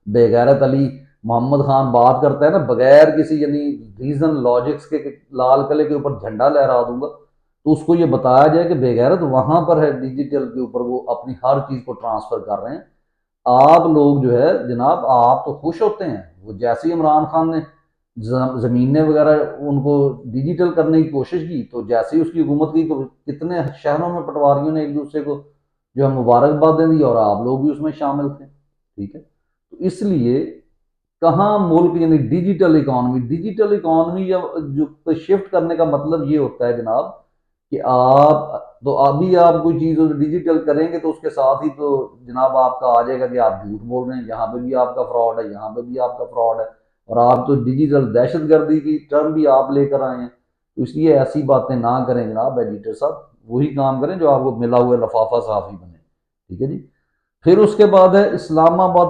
बेगैरत अली मोहम्मद खान बात करता है ना, बगैर किसी यानी रीजन लॉजिक्स के लाल किले के ऊपर झंडा लहरा दूंगा, तो उसको ये बताया जाए कि बेगैरत वहां पर है, डिजिटल के ऊपर वो अपनी हर चीज को ट्रांसफर कर रहे हैं। आप लोग जो है जनाब, आप तो खुश होते हैं, वो जैसे ही इमरान खान ने जमीनें वगैरह उनको डिजिटल करने की कोशिश की, तो जैसे ही उसकी हुकूमत की, तो कितने शहरों में पटवारियों ने एक दूसरे को जो है मुबारकबादें दी, और आप लोग भी उसमें शामिल थे। ठीक है, तो इसलिए कहाँ मुल्क यानी डिजिटल इकोनॉमी या जो शिफ्ट करने का मतलब ये होता है जनाब कि आप तो अभी आप कोई चीज डिजिटल करेंगे, तो उसके साथ ही तो जनाब आपका आ जाएगा कि आप झूठ बोल रहे हैं, यहाँ पे भी आपका फ्रॉड है, यहाँ पे भी आपका फ्रॉड है, और आप तो डिजिटल दहशतगर्दी की टर्म भी आप लेकर आए हैं। तो इसलिए ऐसी बातें ना करें जनाब एडिटर साहब, वही काम करें जो आपको मिला हुआ लफाफा साफ ही बने। ठीक है जी। फिर उसके बाद है इस्लामाबाद